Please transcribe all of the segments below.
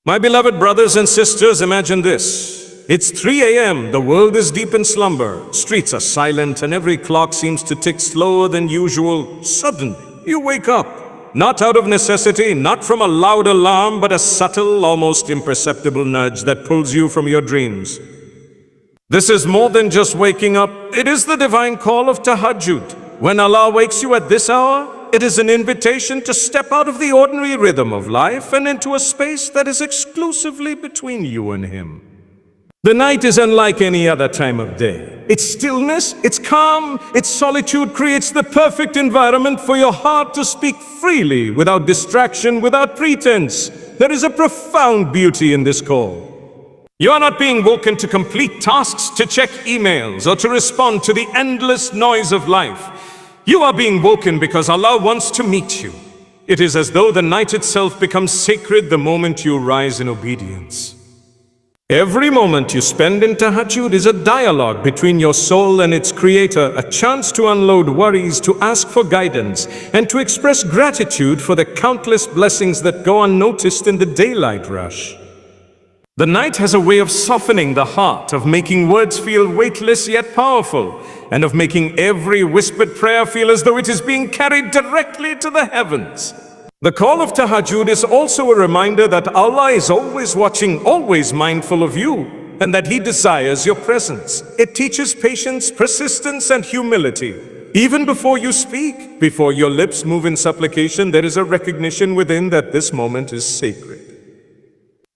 My beloved brothers and sisters, imagine this. It's 3 a.m., the world is deep in slumber, streets are silent, and every clock seems to tick slower than usual. Suddenly, you wake up, not out of necessity, not from a loud alarm, but a subtle, almost imperceptible nudge that pulls you from your dreams. This is more than just waking up, it is the divine call of Tahajjud. When Allah wakes you at this hour, it is an invitation to step out of the ordinary rhythm of life and into a space that is exclusively between you and Him. The night is unlike any other time of day. Its stillness, its calm, its solitude creates the perfect environment for your heart to speak freely, without distraction, without pretense. There is a profound beauty in this call. You are not being woken to complete tasks, to check emails, or to respond to the endless noise of life. You are being woken because Allah wants to meet you. It is as though the night itself becomes sacred the moment you rise in obedience. Every moment you spend in Tahajjud is a dialogue between your soul and its creator, a chance to unload worries, to ask for guidance, and to express gratitude for the countless blessings that go unnoticed in the daylight rush. The night has a way of softening the heart, of making words feel weightless yet powerful, and of making every whispered prayer feel as though it is being carried directly to the heavens. The call of Tahajjud is also a reminder that Allah is always watching, always mindful of you, and that He desires your presence. It teaches patience, persistence, and humility. Even before you speak, before your lips move in supplication, there is a recognition within that this moment is sacred.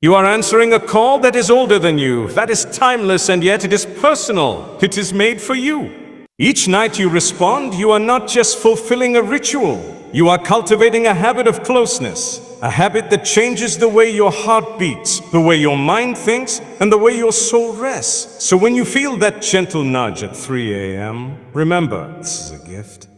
You are answering a call that is older than you, that is timeless, and yet it is personal. It is made for you. Each night you respond, you are not just fulfilling a ritual. You are cultivating a habit of closeness, a habit that changes the way your heart beats, the way your mind thinks, and the way your soul rests. So when you feel that gentle nudge at 3 a.m., remember, this is a gift.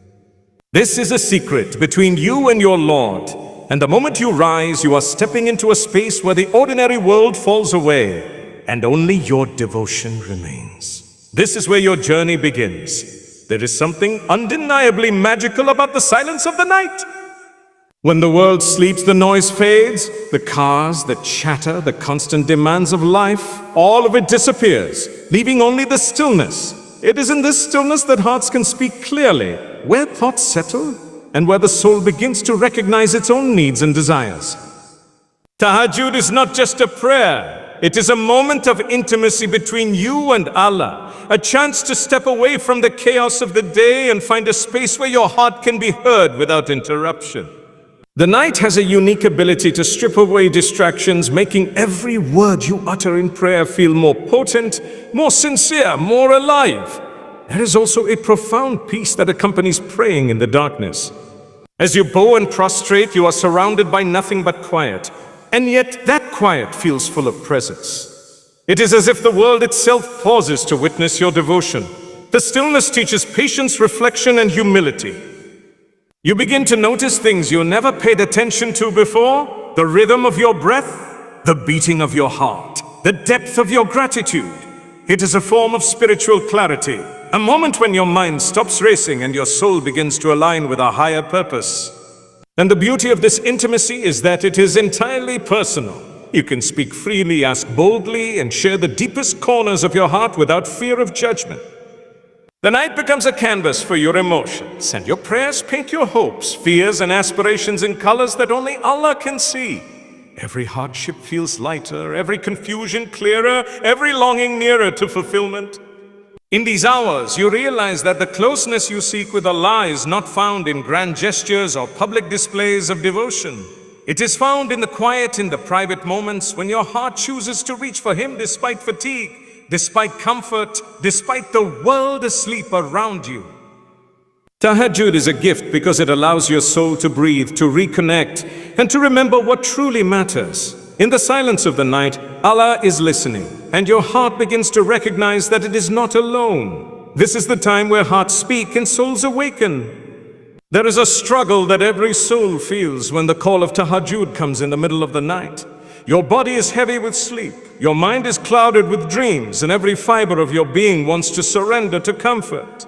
This is a secret between you and your Lord. And the moment you rise, you are stepping into a space where the ordinary world falls away, and only your devotion remains. This is where your journey begins. There is something undeniably magical about the silence of the night. When the world sleeps, the noise fades, the cars, the chatter, the constant demands of life, all of it disappears, leaving only the stillness. It is in this stillness that hearts can speak clearly, where thoughts settle, and where the soul begins to recognize its own needs and desires. Tahajjud is not just a prayer. It is a moment of intimacy between you and Allah, a chance to step away from the chaos of the day and find a space where your heart can be heard without interruption. The night has a unique ability to strip away distractions, making every word you utter in prayer feel more potent, more sincere, more alive. There is also a profound peace that accompanies praying in the darkness. As you bow and prostrate, you are surrounded by nothing but quiet, and yet that quiet feels full of presence. It is as if the world itself pauses to witness your devotion. The stillness teaches patience, reflection, and humility. You begin to notice things you never paid attention to before: the rhythm of your breath, the beating of your heart, the depth of your gratitude. It is a form of spiritual clarity. A moment when your mind stops racing and your soul begins to align with a higher purpose. And the beauty of this intimacy is that it is entirely personal. You can speak freely, ask boldly, and share the deepest corners of your heart without fear of judgment. The night becomes a canvas for your emotions, and your prayers paint your hopes, fears, and aspirations in colors that only Allah can see. Every hardship feels lighter, every confusion clearer, every longing nearer to fulfillment. In these hours, you realize that the closeness you seek with Allah is not found in grand gestures or public displays of devotion. It is found in the quiet, in the private moments when your heart chooses to reach for Him despite fatigue, despite comfort, despite the world asleep around you. Tahajjud is a gift because it allows your soul to breathe, to reconnect, and to remember what truly matters. In the silence of the night, Allah is listening, and your heart begins to recognize that it is not alone. This is the time where hearts speak and souls awaken. There is a struggle that every soul feels when the call of Tahajjud comes in the middle of the night. Your body is heavy with sleep, your mind is clouded with dreams, and every fiber of your being wants to surrender to comfort.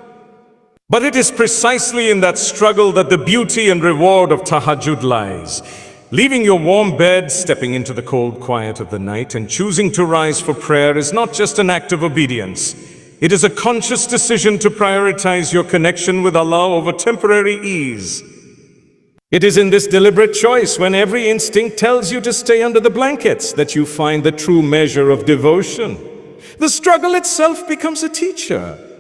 But it is precisely in that struggle that the beauty and reward of Tahajjud lies. Leaving your warm bed, stepping into the cold quiet of the night, and choosing to rise for prayer is not just an act of obedience. It is a conscious decision to prioritize your connection with Allah over temporary ease. It is in this deliberate choice, when every instinct tells you to stay under the blankets, that you find the true measure of devotion. The struggle itself becomes a teacher.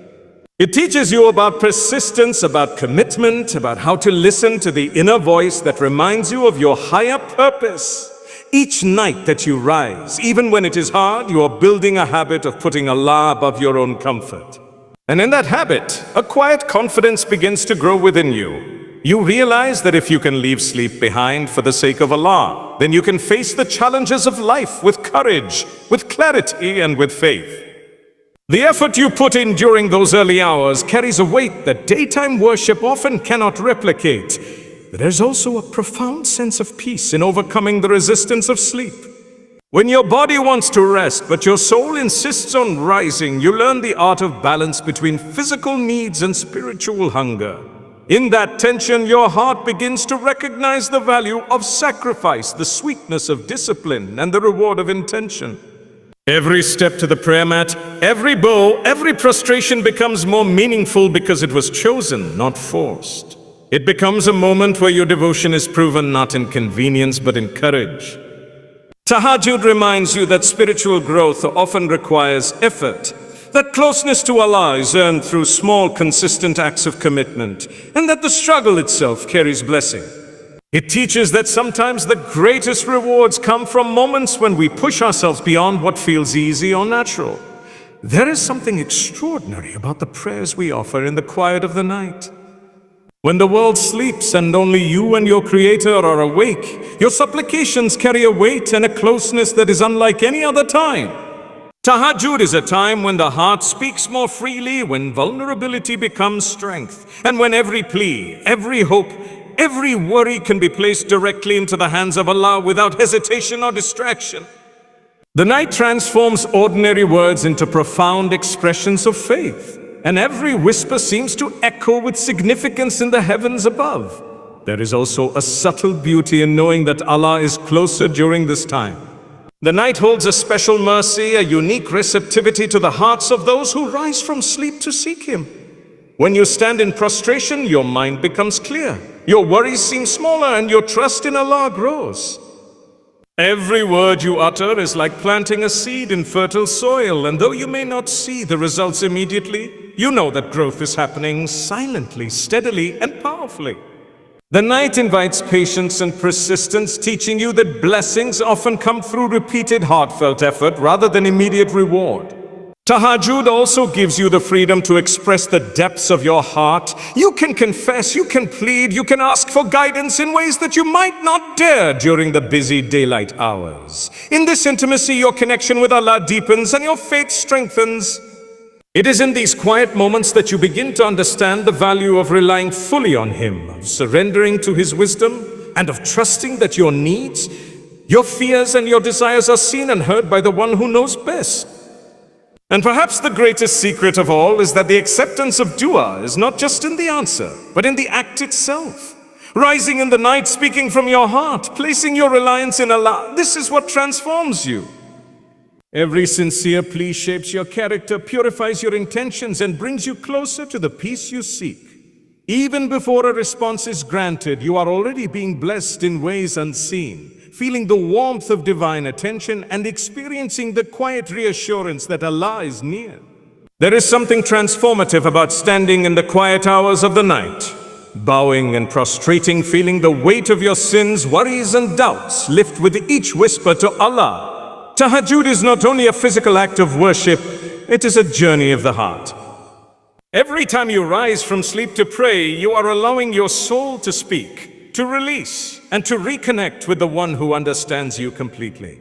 It teaches you about persistence, about commitment, about how to listen to the inner voice that reminds you of your higher purpose. Each night that you rise, even when it is hard, you are building a habit of putting Allah above your own comfort. And in that habit, a quiet confidence begins to grow within you. You realize that if you can leave sleep behind for the sake of Allah, then you can face the challenges of life with courage, with clarity, and with faith. The effort you put in during those early hours carries a weight that daytime worship often cannot replicate. But there's also a profound sense of peace in overcoming the resistance of sleep. When your body wants to rest, but your soul insists on rising, you learn the art of balance between physical needs and spiritual hunger. In that tension, your heart begins to recognize the value of sacrifice, the sweetness of discipline, and the reward of intention. Every step to the prayer mat, every bow, every prostration becomes more meaningful because it was chosen, not forced. It becomes a moment where your devotion is proven not in convenience but in courage. Tahajjud reminds you that spiritual growth often requires effort, that closeness to Allah is earned through small, consistent acts of commitment, and that the struggle itself carries blessing. It teaches that sometimes the greatest rewards come from moments when we push ourselves beyond what feels easy or natural. There is something extraordinary about the prayers we offer in the quiet of the night. When the world sleeps and only you and your Creator are awake, your supplications carry a weight and a closeness that is unlike any other time. Tahajjud is a time when the heart speaks more freely, when vulnerability becomes strength, and when every plea, every hope, every worry can be placed directly into the hands of Allah without hesitation or distraction. The night transforms ordinary words into profound expressions of faith, and every whisper seems to echo with significance in the heavens above. There is also a subtle beauty in knowing that Allah is closer during this time. The night holds a special mercy, a unique receptivity to the hearts of those who rise from sleep to seek Him. When you stand in prostration, your mind becomes clear, your worries seem smaller, and your trust in Allah grows. Every word you utter is like planting a seed in fertile soil, and though you may not see the results immediately, you know that growth is happening silently, steadily, and powerfully. The night invites patience and persistence, teaching you that blessings often come through repeated heartfelt effort rather than immediate reward. Tahajjud also gives you the freedom to express the depths of your heart. You can confess, you can plead, you can ask for guidance in ways that you might not dare during the busy daylight hours. In this intimacy, your connection with Allah deepens and your faith strengthens. It is in these quiet moments that you begin to understand the value of relying fully on Him, of surrendering to His wisdom, and of trusting that your needs, your fears, and your desires are seen and heard by the One who knows best. And perhaps the greatest secret of all is that the acceptance of dua is not just in the answer, but in the act itself. Rising in the night, speaking from your heart, placing your reliance in Allah, this is what transforms you. Every sincere plea shapes your character, purifies your intentions, and brings you closer to the peace you seek. Even before a response is granted, you are already being blessed in ways unseen, feeling the warmth of divine attention and experiencing the quiet reassurance that Allah is near. There is something transformative about standing in the quiet hours of the night, bowing and prostrating, feeling the weight of your sins, worries, and doubts lift with each whisper to Allah. Tahajjud is not only a physical act of worship, it is a journey of the heart. Every time you rise from sleep to pray, you are allowing your soul to speak, to release, and to reconnect with the One who understands you completely.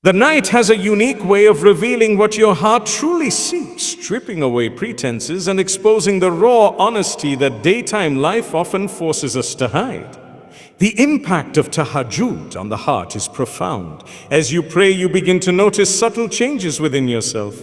The night has a unique way of revealing what your heart truly seeks, stripping away pretenses and exposing the raw honesty that daytime life often forces us to hide. The impact of Tahajjud on the heart is profound. As you pray, you begin to notice subtle changes within yourself.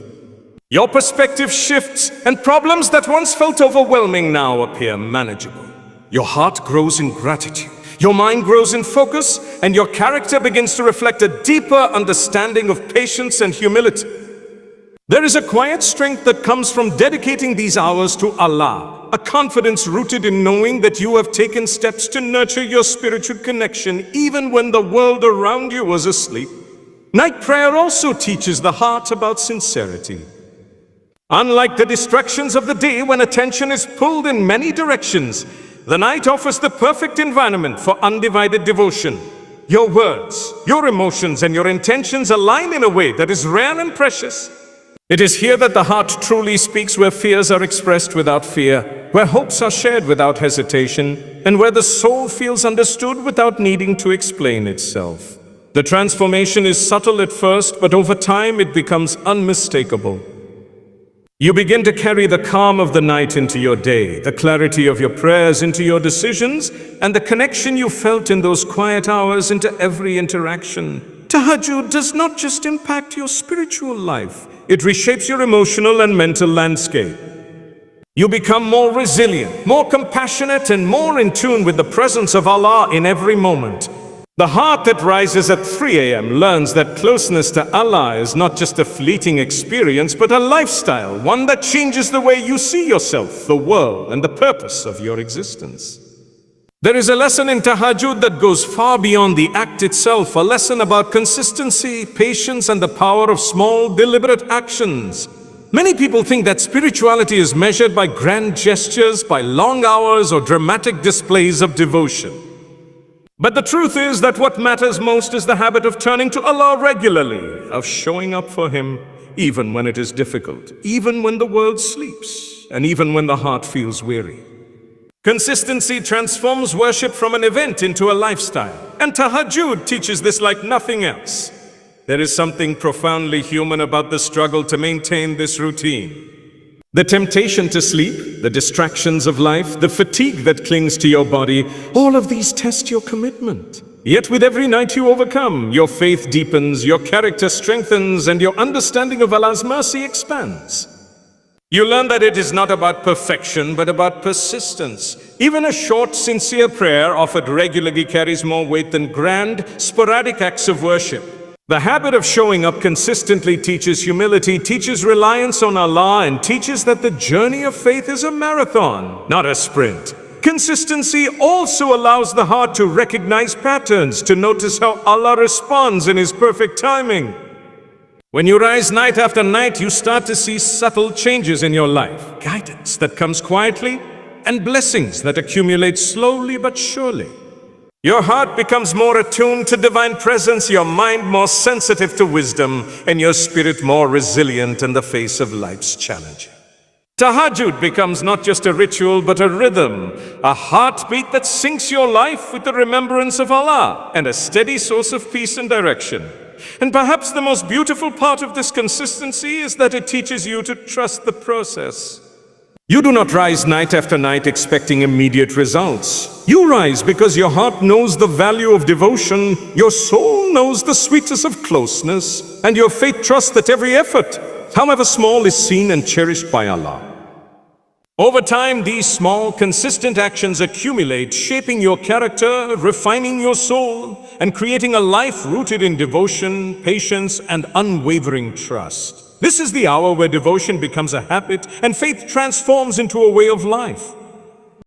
Your perspective shifts, and problems that once felt overwhelming now appear manageable. Your heart grows in gratitude. Your mind grows in focus, and your character begins to reflect a deeper understanding of patience and humility. There is a quiet strength that comes from dedicating these hours to Allah, a confidence rooted in knowing that you have taken steps to nurture your spiritual connection even when the world around you was asleep. Night prayer also teaches the heart about sincerity. Unlike the distractions of the day when attention is pulled in many directions, the night offers the perfect environment for undivided devotion. Your words, your emotions, and your intentions align in a way that is rare and precious. It is here that the heart truly speaks, where fears are expressed without fear, where hopes are shared without hesitation, and where the soul feels understood without needing to explain itself. The transformation is subtle at first, but over time it becomes unmistakable. You begin to carry the calm of the night into your day, the clarity of your prayers into your decisions, and the connection you felt in those quiet hours into every interaction. Tahajjud does not just impact your spiritual life, it reshapes your emotional and mental landscape. You become more resilient, more compassionate, and more in tune with the presence of Allah in every moment. The heart that rises at 3 a.m. learns that closeness to Allah is not just a fleeting experience, but a lifestyle, one that changes the way you see yourself, the world, and the purpose of your existence. There is a lesson in Tahajjud that goes far beyond the act itself, a lesson about consistency, patience, and the power of small, deliberate actions. Many people think that spirituality is measured by grand gestures, by long hours, or dramatic displays of devotion. But the truth is that what matters most is the habit of turning to Allah regularly, of showing up for Him, even when it is difficult, even when the world sleeps, and even when the heart feels weary. Consistency transforms worship from an event into a lifestyle, and Tahajjud teaches this like nothing else. There is something profoundly human about the struggle to maintain this routine. The temptation to sleep, the distractions of life, the fatigue that clings to your body, all of these test your commitment. Yet with every night you overcome, your faith deepens, your character strengthens, and your understanding of Allah's mercy expands. You learn that it is not about perfection, but about persistence. Even a short, sincere prayer offered regularly carries more weight than grand, sporadic acts of worship. The habit of showing up consistently teaches humility, teaches reliance on Allah, and teaches that the journey of faith is a marathon, not a sprint. Consistency also allows the heart to recognize patterns, to notice how Allah responds in His perfect timing. When you rise night after night, you start to see subtle changes in your life, guidance that comes quietly, and blessings that accumulate slowly but surely. Your heart becomes more attuned to divine presence, your mind more sensitive to wisdom, and your spirit more resilient in the face of life's challenges. Tahajjud becomes not just a ritual, but a rhythm, a heartbeat that syncs your life with the remembrance of Allah, and a steady source of peace and direction. And perhaps the most beautiful part of this consistency is that it teaches you to trust the process. You do not rise night after night expecting immediate results. You rise because your heart knows the value of devotion, your soul knows the sweetness of closeness, and your faith trusts that every effort, however small, is seen and cherished by Allah. Over time, these small, consistent actions accumulate, shaping your character, refining your soul, and creating a life rooted in devotion, patience, and unwavering trust. This is the hour where devotion becomes a habit and faith transforms into a way of life.